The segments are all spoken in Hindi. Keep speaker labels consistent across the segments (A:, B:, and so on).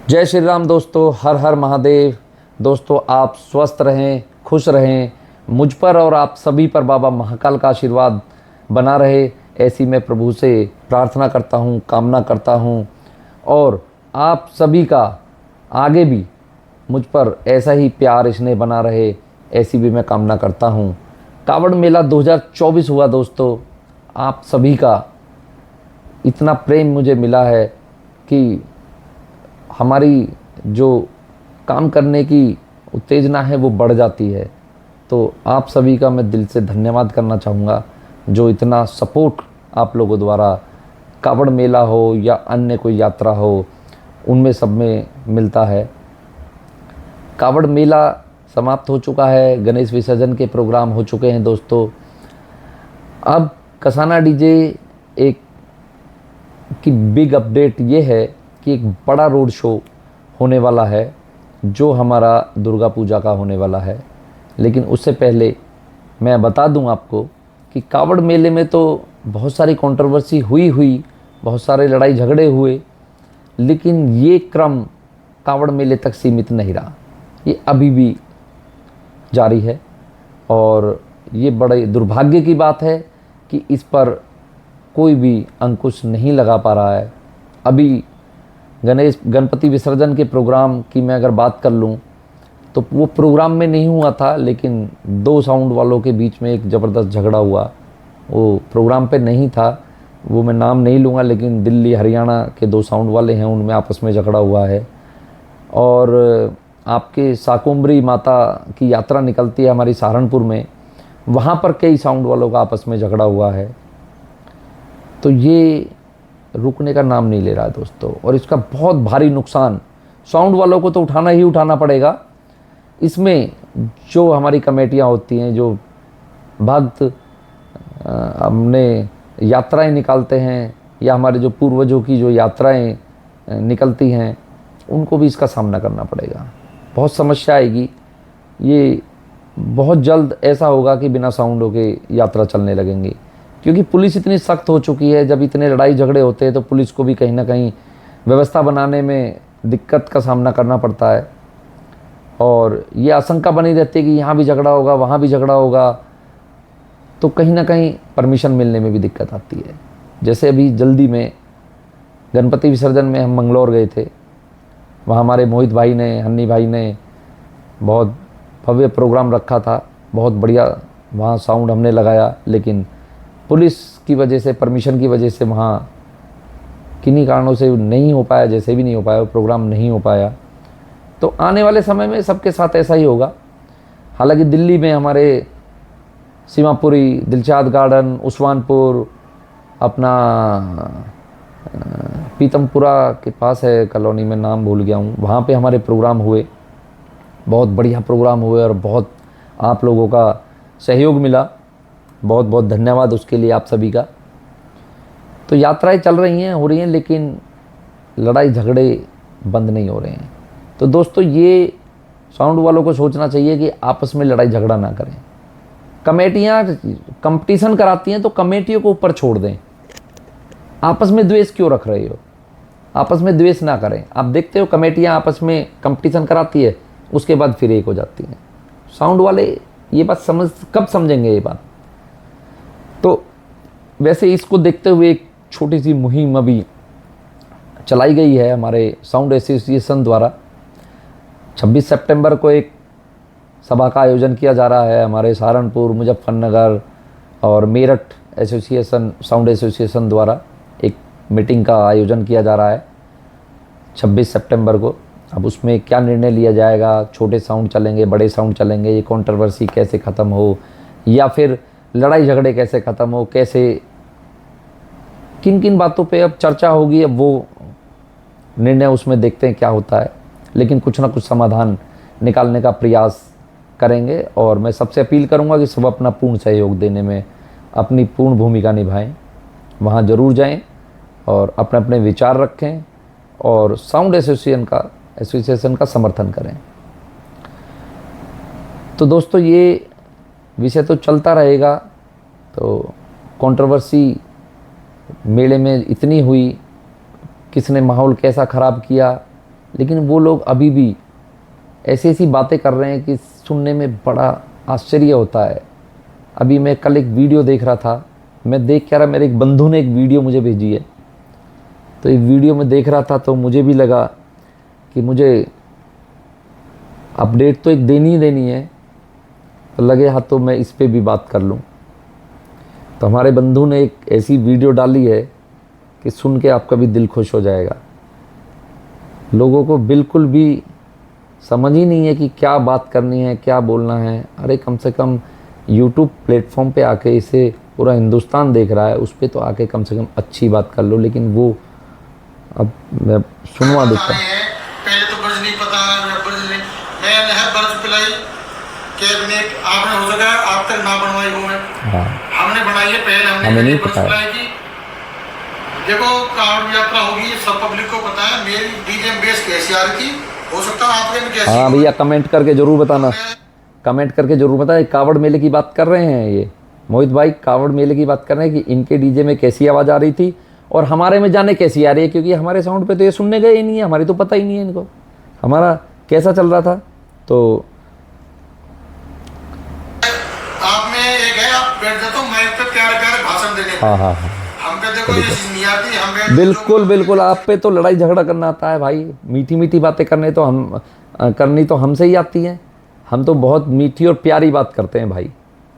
A: जय श्री राम दोस्तों, हर हर महादेव। दोस्तों, आप स्वस्थ रहें, खुश रहें। मुझ पर और आप सभी पर बाबा महाकाल का आशीर्वाद बना रहे, ऐसी मैं प्रभु से प्रार्थना करता हूँ, कामना करता हूँ। और आप सभी का आगे भी मुझ पर ऐसा ही प्यार स्नेह बना रहे, ऐसी भी मैं कामना करता हूँ। कावड़ मेला 2024 हुआ दोस्तों। आप सभी का इतना प्रेम मुझे मिला है कि हमारी जो काम करने की उत्तेजना है वो बढ़ जाती है। तो आप सभी का मैं दिल से धन्यवाद करना चाहूँगा, जो इतना सपोर्ट आप लोगों द्वारा कावड़ मेला हो या अन्य कोई यात्रा हो, उनमें सब में मिलता है। कावड़ मेला समाप्त हो चुका है, गणेश विसर्जन के प्रोग्राम हो चुके हैं दोस्तों। अब कसाना डीजे एक की बिग अपडेट ये है कि एक बड़ा रोड शो होने वाला है, जो हमारा दुर्गा पूजा का होने वाला है। लेकिन उससे पहले मैं बता दूं आपको कि कावड़ मेले में तो बहुत सारी कंट्रोवर्सी हुई, बहुत सारे लड़ाई झगड़े हुए, लेकिन ये क्रम कावड़ मेले तक सीमित नहीं रहा। ये अभी भी जारी है और ये बड़े दुर्भाग्य की बात है कि इस पर कोई भी अंकुश नहीं लगा पा रहा है। अभी गणपति विसर्जन के प्रोग्राम की मैं अगर बात कर लूँ तो वो प्रोग्राम में नहीं हुआ था, लेकिन दो साउंड वालों के बीच में एक ज़बरदस्त झगड़ा हुआ। वो प्रोग्राम पे नहीं था, वो मैं नाम नहीं लूँगा, लेकिन दिल्ली हरियाणा के दो साउंड वाले हैं, उनमें आपस में झगड़ा हुआ है। और आपके शाकुंभरी माता की यात्रा निकलती है हमारी सहारनपुर में, वहाँ पर कई साउंड वालों का आपस में झगड़ा हुआ है। तो ये रुकने का नाम नहीं ले रहा है दोस्तों, और इसका बहुत भारी नुकसान साउंड वालों को तो उठाना ही उठाना पड़ेगा। इसमें जो हमारी कमेटियाँ होती हैं, जो भक्त हमने यात्राएं निकालते हैं, या हमारे जो पूर्वजों की जो यात्राएं निकलती हैं, उनको भी इसका सामना करना पड़ेगा। बहुत समस्या आएगी। ये बहुत जल्द ऐसा होगा कि बिना साउंडों के यात्रा चलने लगेंगी, क्योंकि पुलिस इतनी सख्त हो चुकी है। जब इतने लड़ाई झगड़े होते हैं तो पुलिस को भी कहीं ना कहीं व्यवस्था बनाने में दिक्कत का सामना करना पड़ता है, और ये आशंका बनी रहती है कि यहाँ भी झगड़ा होगा, वहाँ भी झगड़ा होगा, तो कहीं ना कहीं परमिशन मिलने में भी दिक्कत आती है। जैसे अभी जल्दी में गणपति विसर्जन में हम मंगलौर गए थे, वहाँ हमारे मोहित भाई ने, हन्नी भाई ने बहुत भव्य प्रोग्राम रखा था, बहुत बढ़िया वहाँ साउंड हमने लगाया। लेकिन पुलिस की वजह से, परमिशन की वजह से वहाँ किन्हीं कारणों से नहीं हो पाया, जैसे भी नहीं हो पाया, वो प्रोग्राम नहीं हो पाया। तो आने वाले समय में सबके साथ ऐसा ही होगा। हालांकि दिल्ली में हमारे सीमापुरी, दिलशाद गार्डन, उस्मानपुर, अपना पीतमपुरा के पास है कॉलोनी में, नाम भूल गया हूँ, वहाँ पे हमारे प्रोग्राम हुए, बहुत बढ़िया प्रोग्राम हुए, और बहुत आप लोगों का सहयोग मिला। बहुत बहुत धन्यवाद उसके लिए आप सभी का। तो यात्राएं चल रही हैं, हो रही हैं, लेकिन लड़ाई झगड़े बंद नहीं हो रहे हैं। तो दोस्तों, ये साउंड वालों को सोचना चाहिए कि आपस में लड़ाई झगड़ा ना करें। कमेटियाँ कंपटीशन कराती हैं तो कमेटियों को ऊपर छोड़ दें। आपस में द्वेष क्यों रख रहे हो? आपस में द्वेष ना करें। आप देखते हो कमेटियाँ आपस में कंपटीशन कराती है, उसके बाद फिर एक हो जाती हैं। साउंड वाले ये बात कब समझेंगे ये बात? तो वैसे इसको देखते हुए एक छोटी सी मुहिम अभी चलाई गई है हमारे साउंड एसोसिएशन द्वारा। 26 सितंबर को एक सभा का आयोजन किया जा रहा है हमारे सहारनपुर, मुजफ्फरनगर और मेरठ एसोसिएशन, साउंड एसोसिएशन द्वारा एक मीटिंग का आयोजन किया जा रहा है 26 सितंबर को। अब उसमें क्या निर्णय लिया जाएगा, छोटे साउंड चलेंगे, बड़े साउंड चलेंगे, ये कंट्रोवर्सी कैसे ख़त्म हो, या फिर लड़ाई झगड़े कैसे ख़त्म हो, कैसे किन किन बातों पे अब चर्चा होगी, अब वो निर्णय उसमें देखते हैं क्या होता है। लेकिन कुछ ना कुछ समाधान निकालने का प्रयास करेंगे, और मैं सबसे अपील करूंगा कि सब अपना पूर्ण सहयोग देने में अपनी पूर्ण भूमिका निभाएं। वहाँ ज़रूर जाएं और अपने अपने विचार रखें, और साउंड एसोसिएशन का समर्थन करें। तो दोस्तों, ये विषय तो चलता रहेगा। तो कंट्रोवर्सी मेले में इतनी हुई, किसने माहौल कैसा ख़राब किया, लेकिन वो लोग अभी भी ऐसी ऐसी बातें कर रहे हैं कि सुनने में बड़ा आश्चर्य होता है। अभी मैं कल एक वीडियो देख रहा था, मैं देख क्या रहा, मेरे एक बंधु ने एक वीडियो मुझे भेजी है, तो एक वीडियो में देख रहा था तो मुझे भी लगा कि मुझे अपडेट तो एक देनी ही देनी है, तो लगे हाँ तो मैं इस पे भी बात कर लूँ। तो हमारे बंधु ने एक ऐसी वीडियो डाली है कि सुन के आपका भी दिल खुश हो जाएगा। लोगों को बिल्कुल भी समझ ही नहीं है कि क्या बात करनी है, क्या बोलना है। अरे कम से कम यूट्यूब प्लेटफॉर्म पे आके इसे पूरा हिंदुस्तान देख रहा है, उस पर तो आके कम से कम अच्छी बात कर लो। लेकिन वो अब मैं सुनवा देता हूँ।
B: पहले तो ब्रज नहीं पता, ब्रज नहीं, मैंने है ब्रज पिलाई कैबिनेट आपने हो सका आप तक ना बनवाई हो।
A: हाँ,
B: हमने बनाई है, पहले
A: हमें नहीं
B: ब्रज
A: पता है।
B: पिलाई की। देखो कार्ड यात्रा होगी, सब पब्लिक को पता है। मेरी डीजे बेस कैसी आ रही थी, हो सकता है आपके में कैसी।
A: हाँ भैया, कमेंट करके ज़रूर बताना, कमेंट करके ज़रूर बताएं। कावड़ मेले की बात कर रहे हैं ये मोहित भाई, कावड़ मेले की बात कर रहे हैं कि इनके डीजे में कैसी आवाज़ आ रही थी और हमारे में जाने कैसी आ रही है, क्योंकि हमारे साउंड पे तो ये सुनने गए ही नहीं है, हमारी तो पता ही नहीं है इनको हमारा कैसा चल रहा था। तो
B: आप में एक है, आप बैठ जाते हो माइक पे प्यार प्यार भाषण देने।
A: हाँ हाँ हाँ,
B: हम पे देखो ये चीज नहीं आती, हम बैठ
A: बिल्कुल बिल्कुल, आप पे तो लड़ाई झगड़ा करना आता है भाई, मीठी मीठी बातें करने तो हम करनी तो हमसे ही आती हैं। हम तो बहुत मीठी और प्यारी बात करते हैं भाई,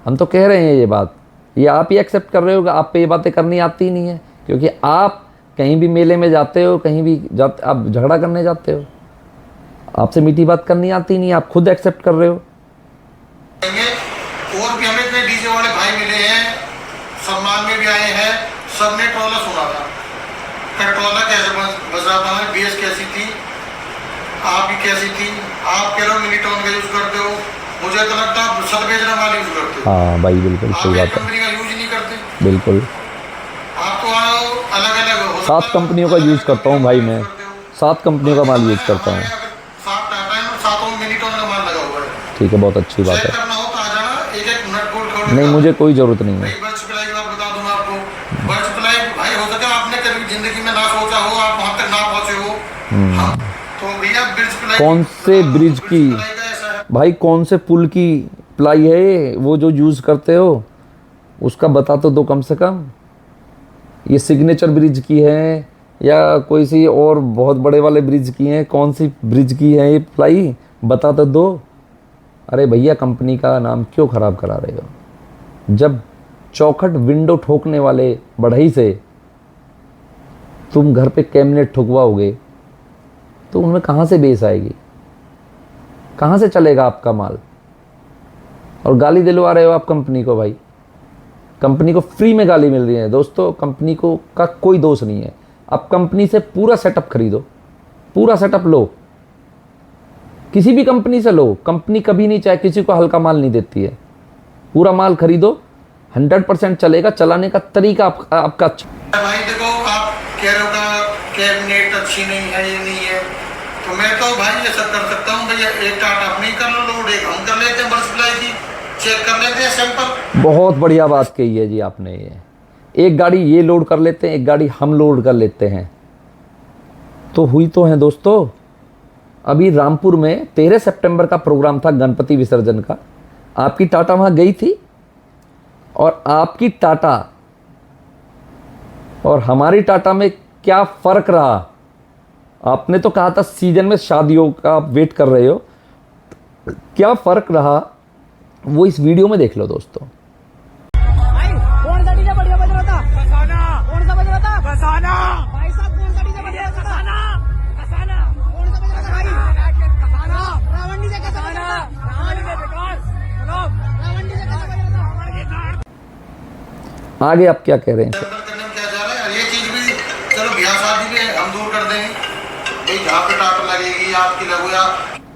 A: हम तो कह रहे हैं ये बात, ये आप ही एक्सेप्ट कर रहे हो कि आप पे ये बातें करनी आती ही नहीं है, क्योंकि आप कहीं भी मेले में जाते हो, कहीं भी जाते आप झगड़ा करने जाते हो, आपसे मीठी बात करनी आती नहीं, आप खुद एक्सेप्ट कर रहे हो।
B: और भी हमें इतने डीजे वाले भाई मिले हैं, सम्मान में भी आए हैं, सबने टोला सुना था। टोला कैसे बज रहा था, बेस कैसी थी, आप भी कैसी थी। आप कह रहे हो मिनीटोन का यूज करते हो, मुझे तो लगता है सदबेजना माल यूज करते हो।
A: हाँ भाई बिल्कुल सही बात है,
B: कंपनी का यूज नहीं करते
A: बिल्कुल।
B: आप तो अलग अलग
A: 7 कंपनियों का यूज़ करता हूँ भाई, मैं 7 कंपनियों का माल यूज़ करता हूँ।
B: 7 टाटा है और 7 मिनीटोन का माल लगा हुआ है।
A: ठीक है, बहुत अच्छी बात
B: चेक
A: है।
B: करना हो तो आ जाना, एक एक नट बोल्ट खोल।
A: नहीं, मुझे कोई ज़रूरत नहीं है।
B: भाई बर्च पिलाई की बात बता दूं मैं आपको, बर्च पिलाई भाई हो सके आपने कभी जिंदगी में ना सोचा हो, आप वहां तक ना पहुंचे हो। हाँ, तो भैया ब्रिज पिलाई
A: कौन से ब्रिज की
B: पिलाई का ऐसा है।
A: भाई, कौन से पुल की प्लाई है वो जो यूज़ करते हो, उसका बता तो दो कम से कम। ये सिग्नेचर ब्रिज की है या कोई सी और बहुत बड़े वाले ब्रिज की है, कौन सी ब्रिज की है ये प्लाई, बता तो दो। अरे भैया, कंपनी का नाम क्यों ख़राब करा रहे हो? जब चौखट विंडो ठोकने वाले बढ़ई से तुम घर पे कैबिनेट ठुकवाओगे तो उनमें कहाँ से बेस आएगी, कहाँ से चलेगा आपका माल? और गाली दिलवा रहे हो आप कंपनी को। भाई, कंपनी को फ्री में गाली मिल रही है दोस्तों, कंपनी को का कोई दोष नहीं है। आप कंपनी से पूरा सेटअप खरीदो, पूरा सेटअप लो, किसी भी कंपनी से लो। कंपनी कभी नहीं चाहे किसी को हल्का माल नहीं देती है, पूरा माल खरीदो, 100% चलेगा। चलाने का तरीका आपका अच्छा।
B: भाई देखो, आप कह रहे हो कैबिनेट अच्छी नहीं है, ये नहीं है, तो मैं तो भाई ऐसा कर सकता हूँ भैया, एक टाटा आप नहीं कर लो लोड, एक हम कर लेते हैं बर्स पिलाई की, चेक कर लेते हैं सैंपल।
A: बहुत बढ़िया बात कही है जी आपने, ये एक गाड़ी ये लोड कर लेते हैं, एक गाड़ी हम लोड कर लेते हैं, तो हुई तो है दोस्तों। अभी रामपुर में 13 सितंबर का प्रोग्राम था गणपति विसर्जन का, आपकी टाटा वहाँ गई थी, और आपकी टाटा और हमारी टाटा में क्या फ़र्क रहा? आपने तो कहा था सीजन में शादियों का आप वेट कर रहे हो, क्या फ़र्क रहा वो इस वीडियो में देख लो दोस्तों।
C: कौन सा डीजे बढ़िया बज रहा था? कसाना। कौन सा बज रहा था? कसाना। भाई साहब, कौन सा डीजे बढ़िया था? कसाना। कसाना। कौन सा बज रहा था भाई? कसाना। रावण डीजे कैसा बज रहा था? रावण डीजे बेकार। सुनो, रावण डीजे कैसा बज रहा था?
A: आगे आप क्या कह रहे हैं?
B: करने में क्या जा रहा है, ये चीज भी चलो ब्याह शादी में हम दूर कर देंगे भाई, जहाँ पे टाटा लगेगी आपकी लगो या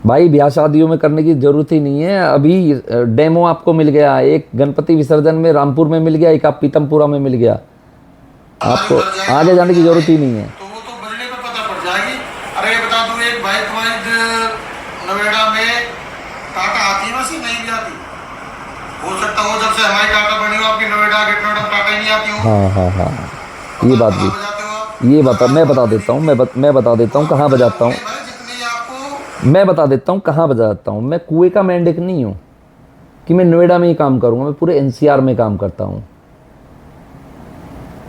A: भाई, ब्याह शादियों में करने की ज़रूरत ही नहीं है। अभी डेमो आपको मिल गया, एक गणपति विसर्जन में रामपुर में मिल गया, एक आप पीतमपुरा में मिल गया, आपको आगे जाने की ज़रूरत ही नहीं है।
B: तो वो तो बजने पे पता पड़ जाएगी। अरे ये बता दूं, एक भाई तुम्हारी नोएडा में टाटा आती है वैसे नहीं भी आती, हो सकता हो जब से हमारी टाटा बनी हो आपकी नोएडा गेट नोएडा टाटा ही नहीं आती हो।
A: हाँ हाँ हाँ, ये बात भी,
B: बजाते हो आप,
A: ये बता, मैं बता देता हूँ, मैं बता देता हूँ कहाँ बजाता हूँ।
B: भाई जितने
A: मैं बता देता हूँ कहाँ बजाता हूँ। मैं कुएं का मेंढक नहीं हूँ कि मैं नोएडा में ही काम करूँगा। मैं पूरे एनसीआर में काम करता हूँ।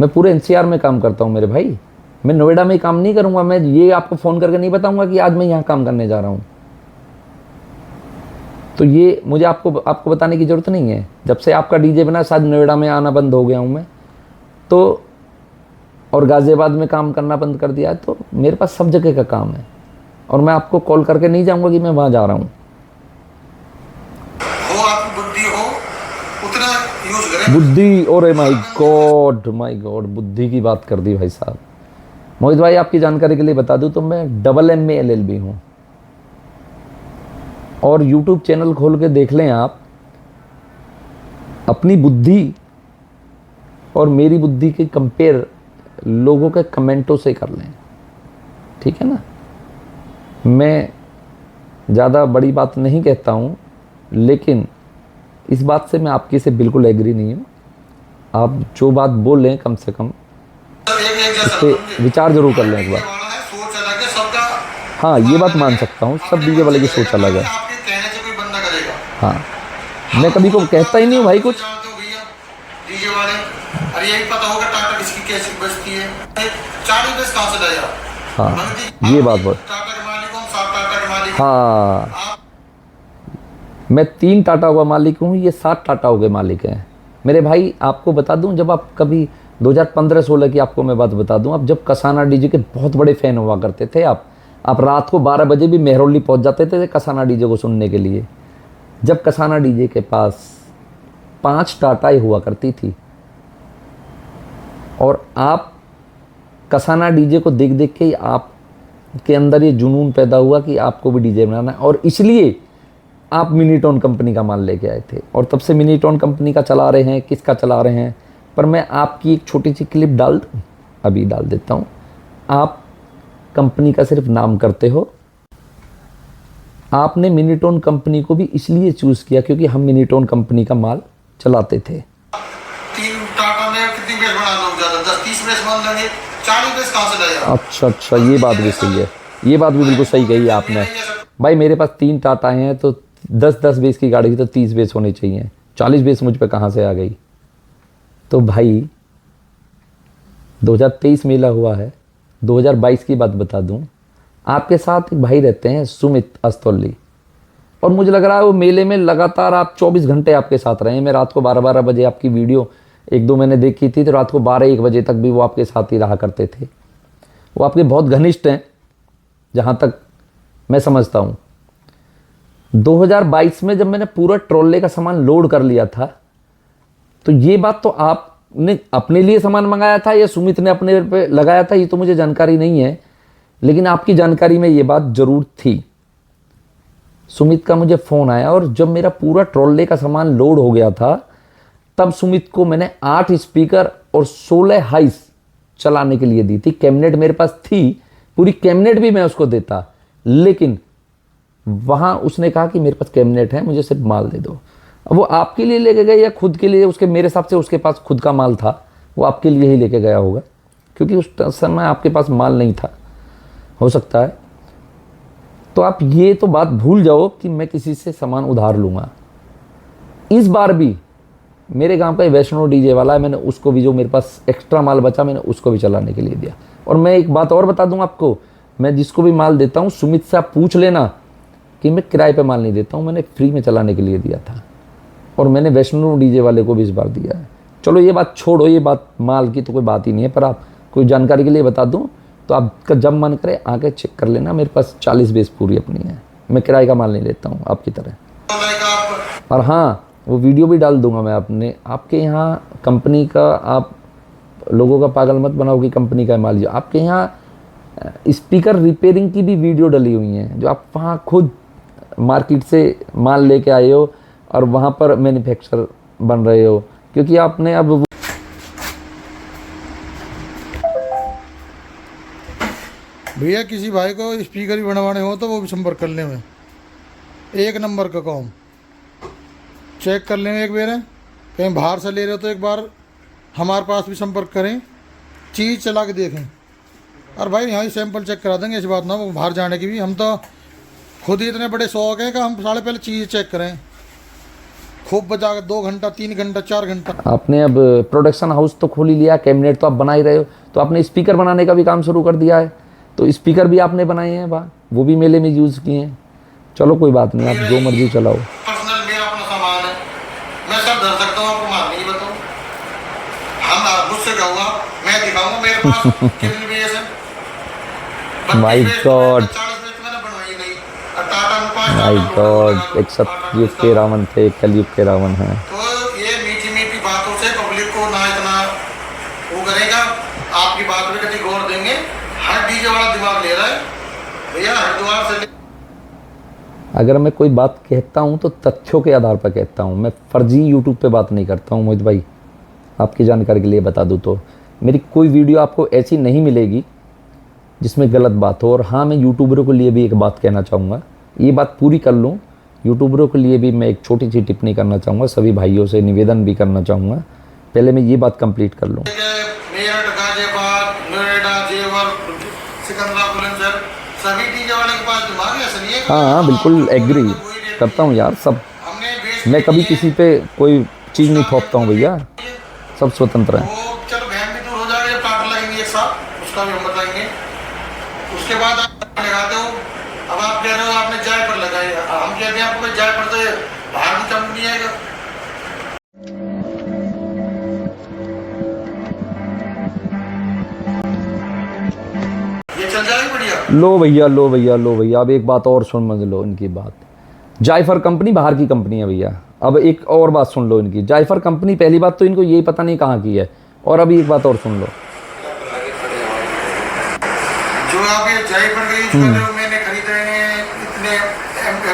A: मैं पूरे एनसीआर में काम करता हूँ मेरे भाई। मैं नोएडा में ही काम नहीं करूँगा। मैं ये आपको फ़ोन करके नहीं बताऊँगा कि आज मैं यहाँ काम करने जा रहा हूँ। तो ये मुझे आपको बताने की ज़रूरत नहीं है। जब से आपका डीजे बना शायद नोएडा में आना बंद हो गया हूँ मैं तो, और गाज़ियाबाद में काम करना बंद कर दिया है। तो मेरे पास सब जगह का काम है और मैं आपको कॉल करके नहीं जाऊँगा कि मैं वहाँ जा रहा हूँ।
B: आपकी बुद्धि हो उतना यूज करें।
A: बुद्धि, और माय गॉड, बुद्धि की बात कर दी भाई साहब। मोहित भाई आपकी जानकारी के लिए बता दूं तो मैं MA LLB हूँ और YouTube चैनल खोल के देख लें आप। अपनी बुद्धि और मेरी बुद्धि के कंपेयर लोगों के कमेंटों से कर लें, ठीक है ना। मैं ज़्यादा बड़ी बात नहीं कहता हूँ, लेकिन इस बात से मैं आपकी से बिल्कुल एग्री नहीं हूँ। आप जो बात बोल लें कम से कम इस पर विचार जरूर कर लें एक बार।
B: सोच अलग है सबका।
A: हाँ ये बात मान सकता हूँ, सब डीजे वाले की सोच अलग है।
B: आपके कहने से कोई बंदा करेगा।
A: हाँ मैं कभी को कहता ही नहीं हूँ भाई कुछ।
B: जानते हो भैया डीजे वाले, अरे यही पता होगा टाटा किसकी कैसी बजती है। 40 बस कहाँ से लाया।
A: हाँ ये बात बोल।
B: टाटा के मालिक हूँ, 7 टाटा के मालिक।
A: हाँ मैं 3 टाटा का मालिक हूँ, ये 7 टाटाओं के मालिक हैं मेरे भाई। आपको बता दूं, जब आप कभी 2015-16 की आपको मैं बात बता दूं, आप जब कसाना डीजे के बहुत बड़े फ़ैन हुआ करते थे, आप रात को 12 बजे भी मेहरौली पहुंच जाते थे कसाना डीजे को सुनने के लिए। जब कसाना डीजे के पास 5 टाटाएं हुआ करती थी और आप कसाना डीजे को देख देख के आप के अंदर ये जुनून पैदा हुआ कि आपको भी डीजे बनाना है, और इसलिए आप मिनीटोन कंपनी का माल लेके आए थे। और तब से मिनीटोन कंपनी का चला रहे हैं, किसका चला रहे हैं। पर मैं आपकी एक छोटी सी क्लिप अभी डाल देता हूँ। आप कंपनी का सिर्फ नाम करते हो। आपने मिनीटोन कंपनी को भी इसलिए चूज़ किया क्योंकि हम मिनीटोन कंपनी का माल चलाते थे।
B: 3 टाटा में कितनी बेस बना लोग ज़्यादा 10-30 बेस मान लेंगे, 40 बेस कहाँ से लाया।
A: अच्छा ये बात भी सही है, ये बात भी बिल्कुल सही कही आपने भाई। मेरे पास 3 टाटा हैं तो 10-10 बेस की गाड़ी की तो 30 बेस होनी चाहिए। 40 बेस मुझ पे कहाँ से आ गई। तो भाई 2023 मेला हुआ है, 2022 की बात बता दूं, आपके साथ एक भाई रहते हैं सुमित अस्तोली, और मुझे लग रहा है वो मेले में लगातार आप 24 घंटे आपके साथ रहे हैं। मैं रात को 12-12 बजे आपकी वीडियो 1-2 मैंने देखी थी, तो रात को 12-1 बजे तक भी वो आपके साथ ही रहा करते थे। वो आपके बहुत घनिष्ठ हैं जहाँ तक मैं समझता हूँ। 2022 में जब मैंने पूरा ट्रॉले का सामान लोड कर लिया था, तो ये बात तो आपने अपने लिए सामान मंगाया था या सुमित ने अपने पे लगाया था, ये तो मुझे जानकारी नहीं है, लेकिन आपकी जानकारी में ये बात जरूर थी। सुमित का मुझे फ़ोन आया और जब मेरा पूरा ट्रॉले का सामान लोड हो गया था, तब सुमित को मैंने 8 स्पीकर और 16 हाइस चलाने के लिए दी थी। कैबिनेट मेरे पास थी, पूरी कैबिनेट भी मैं उसको देता, लेकिन वहाँ उसने कहा कि मेरे पास कैबिनेट है, मुझे सिर्फ माल दे दो। अब वो आपके लिए लेके गए या खुद के लिए, उसके मेरे हिसाब से उसके पास खुद का माल था, वो आपके लिए ही लेके गया होगा, क्योंकि उस समय आपके पास माल नहीं था, हो सकता है। तो आप ये तो बात भूल जाओ कि मैं किसी से सामान उधार लूँगा। इस बार भी मेरे गांव का वैष्णो डीजे वाला है, मैंने उसको भी जो मेरे पास एक्स्ट्रा माल बचा मैंने उसको भी चलाने के लिए दिया। और मैं एक बात और बता दूं आपको, मैं जिसको भी माल देता हूं सुमित से आप पूछ लेना कि मैं किराए पे माल नहीं देता हूं, मैंने फ्री में चलाने के लिए दिया था। और मैंने वैष्णो डीजे वाले को भी इस बार दिया है। चलो ये बात छोड़ो, ये बात माल की तो कोई बात ही नहीं है, पर आप कोई जानकारी के लिए बता दूँ तो आपका जब मन करे आके चेक कर लेना। मेरे पास 40 बेस पूरी अपनी है, मैं किराए का माल नहीं लेता हूँ आपकी तरह। और हाँ, वो वीडियो भी डाल दूंगा मैं अपने आपके यहाँ कंपनी का। आप लोगों का पागल मत बनाओ कि कंपनी का माल। जो आपके यहाँ स्पीकर रिपेयरिंग की भी वीडियो डली हुई हैं, जो आप वहाँ खुद मार्केट से माल लेके आए हो और वहाँ पर मैन्युफैक्चरर बन रहे हो, क्योंकि आपने अब
B: भैया किसी भाई को स्पीकर भी बनवाने हो तो वो भी संपर्क कर ले में 1 नंबर का काम चेक कर लें एक बार। कहीं बाहर से ले रहे हो तो एक बार हमारे पास भी संपर्क करें, चीज़ चला के देखें। और भाई यहाँ ही सैंपल चेक करा देंगे, ऐसी बात ना वो बाहर जाने की भी। हम तो खुद ही इतने बड़े शौक है कि हम साले पहले चीज़ चेक करें, खूब बजा के 2 घंटा 3 घंटा 4 घंटा।
A: आपने अब प्रोडक्शन हाउस तो खोल ही लिया, कैबिनेट तो आप बना ही रहे हो, तो आपने स्पीकर बनाने का भी काम शुरू कर दिया है, तो स्पीकर भी आपने बनाए हैं वाह, वो भी मेले में यूज़ किए हैं। चलो कोई बात नहीं, आप जो मर्जी चलाओ।
B: पर्सनल मेरा अपना सामान है, मैं सब धर सकता हूँ, आपको मार नहीं बताऊँ। हम मुझसे कहूँगा, मैं दिखाऊंगा मेरे पास कितनी भी है।
A: माय गॉड,
B: 40 मैंने बनवाई नहीं, और टाटा में 5
A: माय गॉड, एक सतयुग के रावण थे, एक कलयुग के रावण हैं।
B: तो ये मीठी मीठी बातों से पब्लिक को ना इतना वो करेगा, आपकी बात पे कभी गौर देंगे। हर डीजे वाला दिमाग ले रहा है भैया, हरिद्वार से
A: अगर मैं कोई बात कहता हूँ तो तथ्यों के आधार पर कहता हूँ, मैं फर्जी यूट्यूब पे बात नहीं करता हूँ। मोहित भाई आपकी जानकारी के लिए बता दूँ तो मेरी कोई वीडियो आपको ऐसी नहीं मिलेगी जिसमें गलत बात हो। और हाँ, मैं यूट्यूबरों के लिए भी एक बात कहना चाहूँगा, ये बात पूरी कर लूँ, यूट्यूबरों के लिए भी मैं एक छोटी सी टिप्पणी करना चाहूँगा, सभी भाइयों से निवेदन भी करना चाहूँगा। पहले मैं ये बात कंप्लीट कर लूँ।
B: मेरठ, गाजियाबाद, नोएडा, जेवर, सिकंदरा, बुलंदशहर, सभी डीजे वाले के पास दिमाग है, ऐसा नहीं है।
A: हाँ, बिल्कुल एग्री करता हूँ यार, सब मैं कभी किसी पे कोई चीज़ नहीं थोपता हूँ भैया, सब स्वतंत्र हैं।
B: वो चलो बहन भी दूर हो जाएगा, जब टाटा लगेंगे एक साथ, उसका भी हम बताएंगे। उसके बाद आप लगाते हो, अब आप कह रहे हो आपने जायफल लगाई, हम कहते हैं आपको जायफल से बाहर भी चमक नहीं आएगा। ये चल जाएगी बढ़िया।
A: लो भैया, लो भैया, लो भैया, अब एक बात और सुन मत लो इनकी बात। जायफर कंपनी बाहर की कंपनी है भैया। अब एक और बात सुन लो इनकी, जायफर कंपनी पहली बात तो इनको यही पता नहीं कहाँ की है, और अभी एक बात और सुन लो।
B: जो आप ये जायफल का यूज कर रहे हो, मैंने खरीदे हैं, इतने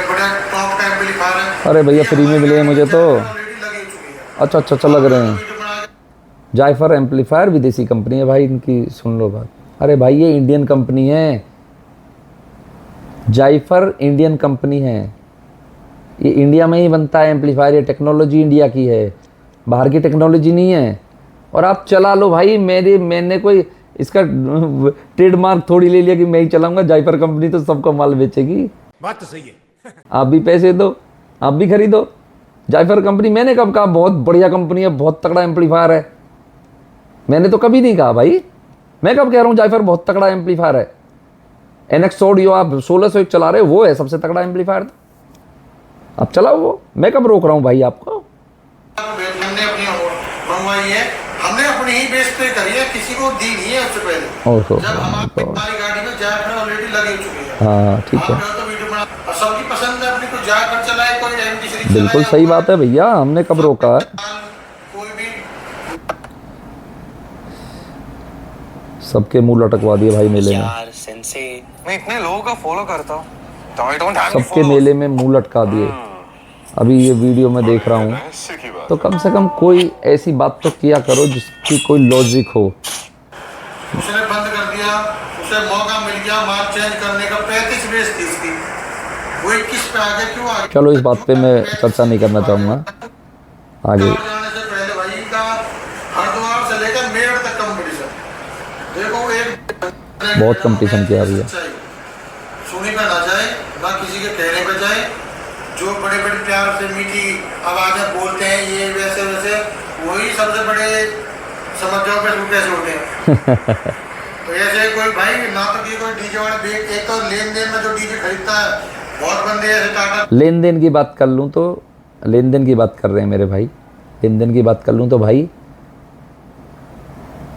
B: बड़े टॉप का एम्पलीफायर है।
A: अरे भैया फ्री में मिले हैं मुझे तो। अच्छा अच्छा अच्छा, लग रहे हैं। जायफर एम्पलीफायर विदेशी कंपनी है भाई इनकी, सुन लो बात। अरे भाई ये इंडियन कंपनी है, जायफर इंडियन कंपनी है, ये इंडिया में ही बनता है एम्पलीफायर, ये टेक्नोलॉजी इंडिया की है, बाहर की टेक्नोलॉजी नहीं है। और आप चला लो भाई, मैंने कोई इसका ट्रेडमार्क थोड़ी ले लिया कि मैं ही चलाऊंगा। जायफर कंपनी तो सबका माल बेचेगी।
D: बात तो सही है।
A: आप भी पैसे दो, आप भी खरीदो जायफर कंपनी। मैंने कब कहा बहुत बढ़िया कंपनी है, बहुत तगड़ा एम्पलीफायर है? मैंने तो कभी नहीं कहा भाई। मैं कब कह रहा हूँ जायफर बहुत तगड़ा एम्पलीफायर है? NX ऑडियो आप 1601 चला रहे हो, वो है सबसे तगड़ा एम्पलीफायर। आप चलाओ वो, मैं कब रोक रहा हूँ भाई आपको?
B: हमने अपनी मंगवाई है, हमने अपनी ही बेस पे करी है, किसी को दी नहीं है उससे पहले।
A: ओहो,
B: जब हमारी गाड़ी में जायफल ऑलरेडी लगी चुकी है।
A: हाँ ठीक है,
B: तो वीडियो बना, सबकी पसंद है, अपनी कोई जायफल चलाए, कोई MT सीरीज
A: बिल्कुल सही बात है भैया, हमने कब रोका है?
B: कोई भी
A: सबके मुंह लटकवा दिए भाई मेले में,
E: यार सेंसे
D: मैं इतने लोगों का फॉलो करता हूँ, तो I don't have any
A: सबके
D: followers।
A: मेले में मुंह लटका दिए। अभी ये वीडियो में देख रहा हूँ,
D: रहस्य की बात।
A: तो कम से कम कोई ऐसी बात तो किया करो जिसकी कोई लॉजिक हो।
B: उसने बंद कर दिया, उसे मौका मिल गया माल चेंज करने का, 35 बेस थी इसकी, वो 21 पे आ गया। क्यों आ गया?
A: चलो इस बात पे मैं चर्चा नहीं करना चाहूँगा आगे।
B: जाने से पहले भाई का हरिद्वार से लेकर मेरठ तक कंपटीशन, देखो एक
A: बहुत कंपटीशन किया भैया।
B: सुनी पे ना जाए, ना किसी के कहने पे जाए, जो बड़े बड़े प्यार से मीठी आवाजें बोलते हैं ये वैसे वैसे, वही सबसे बड़े समझ जाओ पे कैसे होते हैं। तो ऐसे कोई भाई ना तो कि कोई डीजे वाला एक तो लेन देन में जो डीजे खरीदता है, बहुत बंदे ऐसे टाटा
A: लेन देन की बात कर लूँ तो, लेन देन की बात कर रहे हैं मेरे भाई, लेन देन की बात कर लूँ तो भाई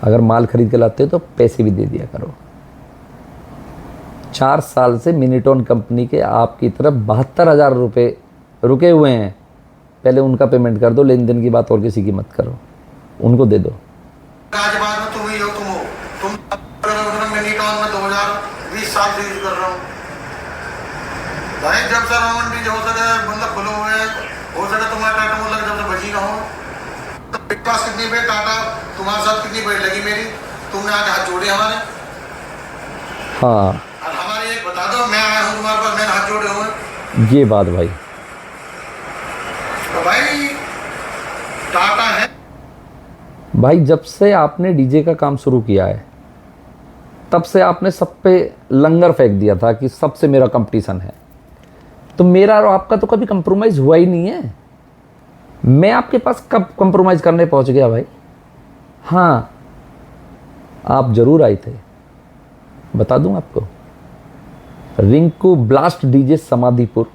A: अगर माल खरीद के लाते हो तो पैसे भी दे दिया करो। 4 साल से मिनीटोन कंपनी के आपकी तरफ 72,000 रुपये रुके हुए हैं, पहले उनका पेमेंट कर दो। लेन देन की बात और किसी की मत करो, उनको दे दो।
B: आज बाद में तुम ही हो, तुम मिनीटॉन में 2020 साल से यूज कर रहा हूँ भाई। जब से रावण भी हो सके मतलब खुले हुए, हो सके तुम्हारा टाटा मोटर जब से बची ना हो, तो बिग पास कितनी बेट टाटा तुम्हारे साथ कितनी बेट लगी मेरी, तुमने आगे हाथ जोड़े हमारे।
A: हाँ
B: और हमारे एक बता दो, मैं आया हूँ तुम्हारे पास, मैंने हाथ जोड़े हुए,
A: ये बात भाई,
B: तो भाई टाटा है
A: भाई जब से आपने डीजे का काम शुरू किया है तब से आपने सब पे लंगर फेंक दिया था कि सबसे मेरा कंपटीशन है। तो मेरा और आपका तो कभी कंप्रोमाइज़ हुआ ही नहीं है। मैं आपके पास कब कंप्रोमाइज़ करने पहुंच गया भाई? हाँ, आप जरूर आए थे, बता दूं आपको, रिंकू ब्लास्ट डीजे समाधिपुर,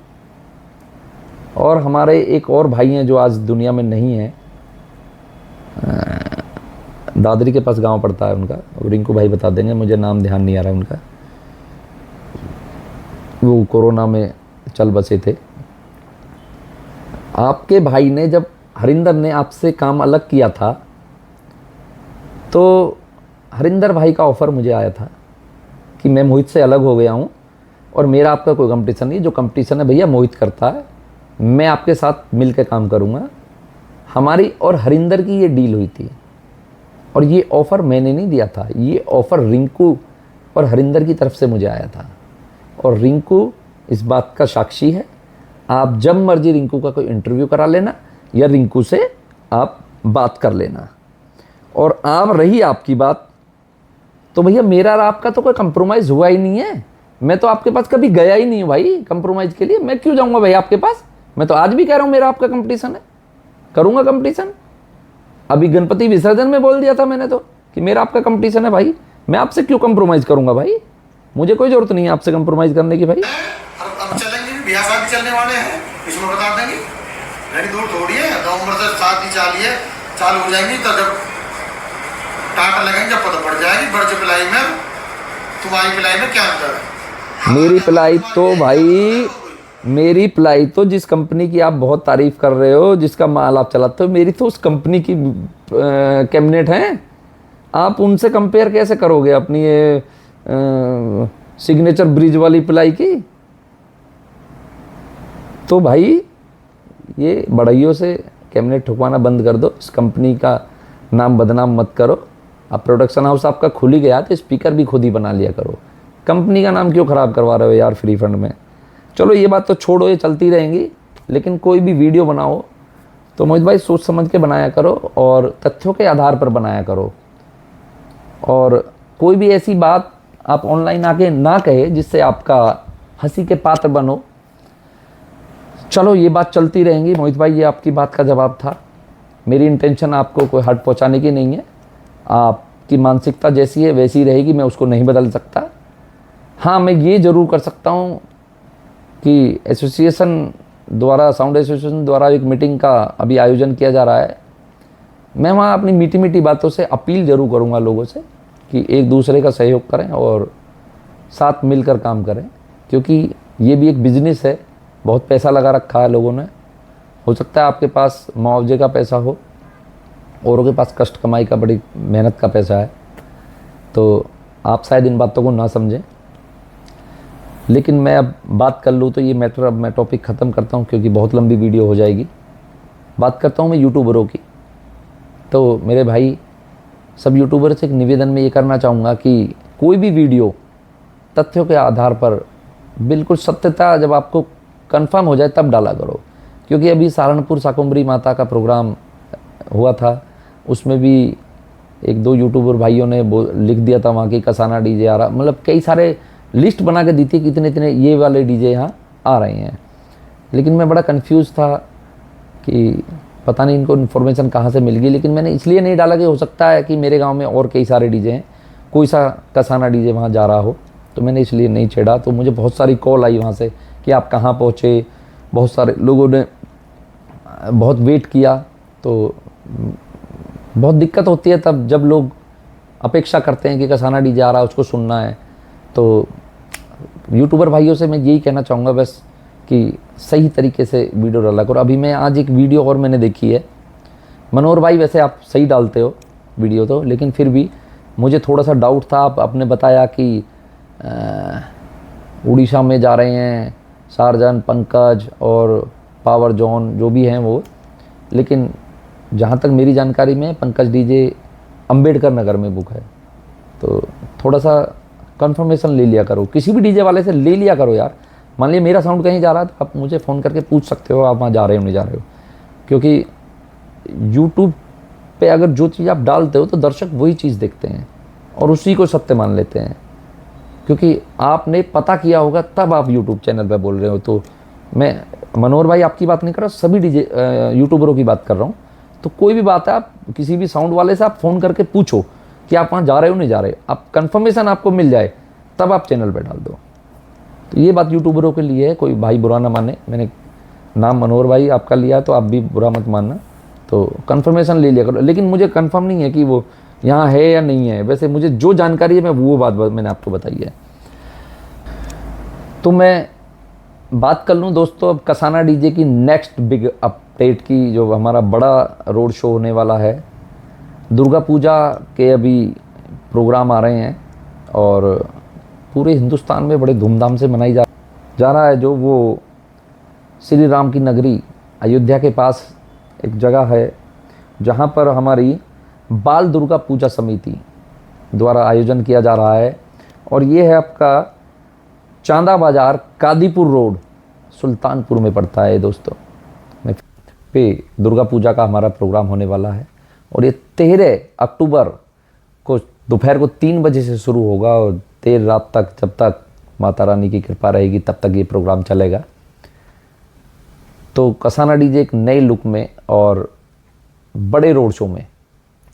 A: और हमारे एक और भाई हैं जो आज दुनिया में नहीं हैं, दादरी के पास गांव पड़ता है उनका, रिंकू भाई बता देंगे, मुझे नाम ध्यान नहीं आ रहा उनका, वो कोरोना में चल बसे थे। आपके भाई ने, जब हरिंदर ने आपसे काम अलग किया था, तो हरिंदर भाई का ऑफ़र मुझे आया था कि मैं मोहित से अलग हो गया हूँ और मेरा आपका कोई कंपटीशन नहीं, जो कंपटीशन है भैया मोहित करता है, मैं आपके साथ मिलकर काम करूँगा। हमारी और हरिंदर की ये डील हुई थी, और ये ऑफ़र मैंने नहीं दिया था, ये ऑफ़र रिंकू और हरिंदर की तरफ से मुझे आया था, और रिंकू इस बात का साक्षी है। आप जब मर्जी रिंकू का कोई इंटरव्यू करा लेना या रिंकू से आप बात कर लेना। और आप रही आपकी बात, तो भैया मेरा और आपका तो कोई कंप्रोमाइज़ हुआ ही नहीं है। मैं तो आपके पास कभी गया ही नहीं हूँ भाई कंप्रोमाइज़ के लिए। मैं क्यों जाऊँगा भाई आपके पास? मैं तो आज भी कह रहा हूँ मेरा आपका कंपटीशन है, करूँगा कंपटीशन। अभी गणपति विसर्जन में बोल दिया था मैंने तो कि मेरा आपका कंपटीशन है भाई, मैं आपसे क्यों कंप्रोमाइज़ करूँगा भाई? मुझे कोई ज़रूरत नहीं है आपसे कंप्रोमाइज़ करने की भाई।
B: अब चलेंगे, ब्याह शादी चलने वाले हैं, इसमें बता देंगे, घड़ी दूर थोड़ी है, नवंबर से शादी चालू हो जाएंगी, तो जब टाटा लगेंगे, जब पता पड़ जाएगी बर्ज पिलाई में तुम्हारी पिलाई में क्या अंतर है।
A: मेरी पिलाई तो भाई, मेरी पिलाई तो जिस कंपनी की आप बहुत तारीफ कर रहे हो, जिसका माल आप चलाते हो, मेरी तो उस कंपनी की कैबिनेट है। आप उनसे कंपेयर कैसे करोगे अपनी ये सिग्नेचर ब्रिज वाली पिलाई की? तो भाई ये बड़ाइयों से कैबिनेट ठुकवाना बंद कर दो, इस कंपनी का नाम बदनाम मत करो। अब प्रोडक्शन हाउस आपका खुल ही गया तो स्पीकर भी खुद ही बना लिया करो। कंपनी का नाम क्यों ख़राब करवा रहे हो यार फ्री फंड में? चलो ये बात तो छोड़ो, ये चलती रहेंगी, लेकिन कोई भी वीडियो बनाओ तो मोहित भाई सोच समझ के बनाया करो और तथ्यों के आधार पर बनाया करो। और कोई भी ऐसी बात आप ऑनलाइन आके ना कहे जिससे आपका हंसी के पात्र बनो। चलो ये बात चलती रहेंगी मोहित भाई, ये आपकी बात का जवाब था। मेरी इंटेंशन आपको कोई हर्ट पहुंचाने की नहीं है। आपकी मानसिकता जैसी है वैसी रहेगी, मैं उसको नहीं बदल सकता। हाँ, मैं ये ज़रूर कर सकता हूँ कि एसोसिएशन द्वारा, साउंड एसोसिएशन द्वारा एक मीटिंग का अभी आयोजन किया जा रहा है। मैं वहाँ अपनी मीठी मीठी बातों से अपील ज़रूर करूँगा लोगों से कि एक दूसरे का सहयोग करें और साथ मिलकर काम करें, क्योंकि ये भी एक बिजनेस है। बहुत पैसा लगा रखा है लोगों ने। हो सकता है आपके पास मुआवजे का पैसा हो, औरों के पास कष्ट कमाई का, बड़ी मेहनत का पैसा है, तो आप शायद इन बातों को ना समझें। लेकिन मैं अब बात कर लूँ तो ये मैटर, अब मैं टॉपिक ख़त्म करता हूँ क्योंकि बहुत लंबी वीडियो हो जाएगी। बात करता हूँ मैं यूट्यूबरों की। तो मेरे भाई, सब यूट्यूबर से एक निवेदन में ये करना चाहूँगा कि कोई भी वीडियो तथ्यों के आधार पर, बिल्कुल सत्यता जब आपको कंफर्म हो जाए तब डाला करो। क्योंकि अभी सहारनपुर शाकुंभरी माता का प्रोग्राम हुआ था, उसमें भी एक दो यूट्यूबर भाइयों ने लिख दिया था वहाँ की कसाना डीजे आ रहा, मतलब कई सारे लिस्ट बना के दी थी कि इतने इतने ये वाले डीजे यहाँ आ रहे हैं। लेकिन मैं बड़ा कंफ्यूज था कि पता नहीं इनको इन्फॉर्मेशन कहाँ से मिल गई। लेकिन मैंने इसलिए नहीं डाला कि हो सकता है कि मेरे गांव में और कई सारे डीजे हैं, कोई सा कसाना डीजे वहाँ जा रहा हो, तो मैंने इसलिए नहीं छेड़ा। तो मुझे बहुत सारी कॉल आई वहाँ से कि आप कहाँ पहुँचे। बहुत सारे लोगों ने बहुत वेट किया, तो बहुत दिक्कत होती है तब जब लोग अपेक्षा करते हैं कि कसाना डीजे आ रहा है, उसको सुनना है। तो यूट्यूबर भाइयों से मैं यही कहना चाहूँगा बस कि सही तरीके से वीडियो डाला करो। अभी मैं आज एक वीडियो और मैंने देखी है, मनोहर भाई वैसे आप सही डालते हो वीडियो तो, लेकिन फिर भी मुझे थोड़ा सा डाउट था। आपने बताया कि उड़ीसा में जा रहे हैं शारजान, पंकज और पावर जॉन जो भी हैं वो, लेकिन जहाँ तक मेरी जानकारी में पंकज डीजे अंबेडकर नगर में बुक है। तो थोड़ा सा कंफर्मेशन ले लिया करो, किसी भी डीजे वाले से ले लिया करो यार। मान लिया मेरा साउंड कहीं जा रहा है तो आप मुझे फ़ोन करके पूछ सकते हो आप वहाँ जा रहे हो नहीं जा रहे हो। क्योंकि यूट्यूब पे अगर जो चीज़ आप डालते हो तो दर्शक वही चीज़ देखते हैं और उसी को सत्य मान लेते हैं। क्योंकि आपने पता किया होगा तब आप यूट्यूब चैनल पे बोल रहे हो। तो मैं मनोहर भाई आपकी बात नहीं कर रहा, सभी डीजे यूट्यूबरों की बात कर रहा हूँ। तो कोई भी बात है, आप किसी भी साउंड वाले से आप फ़ोन करके पूछो कि आप वहाँ जा रहे हो नहीं जा रहे, आप कंफर्मेशन आपको मिल जाए तब आप चैनल पे डाल दो। तो ये बात यूट्यूबरों के लिए है, कोई भाई बुरा ना माने। मैंने नाम मनोहर भाई आपका लिया है तो आप भी बुरा मत मानना। तो कंफर्मेशन ले लिया करो, लेकिन मुझे कंफर्म नहीं है कि वो यहाँ है या नहीं है। वैसे मुझे जो जानकारी है मैं वो बात मैंने आपको बताई है। तो मैं बात कर लूँ दोस्तों अब कसाना डीजे की नेक्स्ट बिग अपडेट की, जो हमारा बड़ा रोड शो होने वाला है। दुर्गा पूजा के अभी प्रोग्राम आ रहे हैं और पूरे हिंदुस्तान में बड़े धूमधाम से मनाई जा रहा है। जो वो श्री राम की नगरी अयोध्या के पास एक जगह है जहाँ पर हमारी बाल दुर्गा पूजा समिति द्वारा आयोजन किया जा रहा है। और ये है आपका चांदा बाज़ार, कादीपुर रोड, सुल्तानपुर में पड़ता है दोस्तों। पे दुर्गा पूजा का हमारा प्रोग्राम होने वाला है और ये 13 अक्टूबर को दोपहर को 3 बजे से शुरू होगा और देर रात तक, जब तक माता रानी की कृपा रहेगी तब तक ये प्रोग्राम चलेगा। तो कसाना डीजे एक नए लुक में और बड़े रोड शो में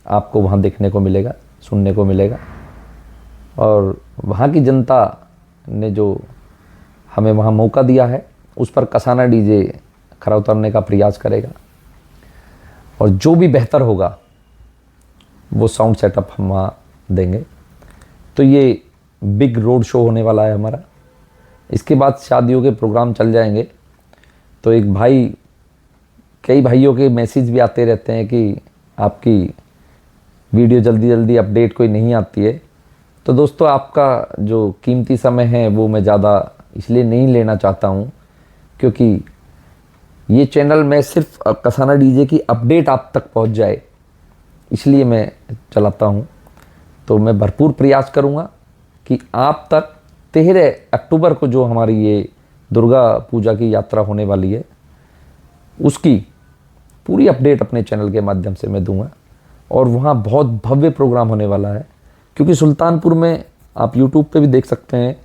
A: आपको वहाँ देखने को मिलेगा, सुनने को मिलेगा। और वहाँ की जनता ने जो हमें वहाँ मौका दिया है उस पर कसाना डीजे खरा उतरने का प्रयास करेगा और जो भी बेहतर होगा वो साउंड सेटअप हम वहाँ देंगे। तो ये बिग रोड शो होने वाला है हमारा। इसके बाद शादियों के प्रोग्राम चल जाएंगे। तो एक भाई, कई भाइयों के मैसेज भी आते रहते हैं कि आपकी वीडियो जल्दी जल्दी अपडेट कोई नहीं आती है। तो दोस्तों आपका जो कीमती समय है वो मैं ज़्यादा इसलिए नहीं लेना चाहता हूँ क्योंकि ये चैनल मैं सिर्फ कसाना डीजे की अपडेट आप तक पहुँच जाए इसलिए मैं चलाता हूँ। तो मैं भरपूर प्रयास करूँगा कि आप तक 13 अक्टूबर को जो हमारी ये दुर्गा पूजा की यात्रा होने वाली है उसकी पूरी अपडेट अपने चैनल के माध्यम से मैं दूंगा। और वहाँ बहुत भव्य प्रोग्राम होने वाला है क्योंकि सुल्तानपुर में आप यूट्यूब पे भी देख सकते हैं,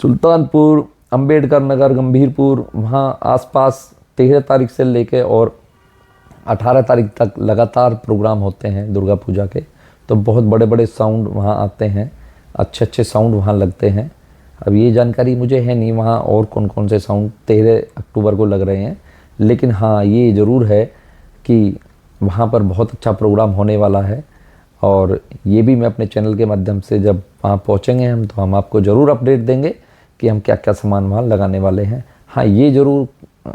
A: सुल्तानपुर, अंबेडकर नगर, गंभीरपुर, वहाँ आसपास 13 तारीख से लेके और 18 तारीख तक लगातार प्रोग्राम होते हैं दुर्गा पूजा के। तो बहुत बड़े बड़े साउंड वहाँ आते हैं, अच्छे अच्छे साउंड वहाँ लगते हैं। अब ये जानकारी मुझे है नहीं वहाँ और कौन कौन से साउंड 13 अक्टूबर को लग रहे हैं, लेकिन हाँ ये ज़रूर है कि वहाँ पर बहुत अच्छा प्रोग्राम होने वाला है। और ये भी मैं अपने चैनल के माध्यम से जब वहाँ पहुँचेंगे हम तो हम आपको ज़रूर अपडेट देंगे कि हम क्या क्या सामान वहाँ लगाने वाले हैं। हाँ ये ज़रूर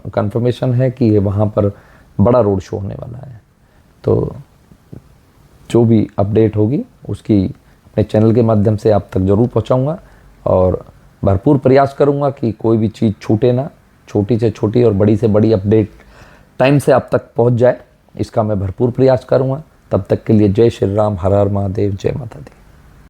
A: कंफर्मेशन है कि वहाँ पर बड़ा रोड शो होने वाला है। तो जो भी अपडेट होगी उसकी अपने चैनल के माध्यम से आप तक ज़रूर पहुँचाऊँगा और भरपूर प्रयास करूँगा कि कोई भी चीज़ छूटे ना, छोटी से छोटी और बड़ी से बड़ी अपडेट टाइम से आप तक पहुँच जाए, इसका मैं भरपूर प्रयास करूँगा। तब तक के लिए जय श्री राम, हर हर महादेव, जय माता दी।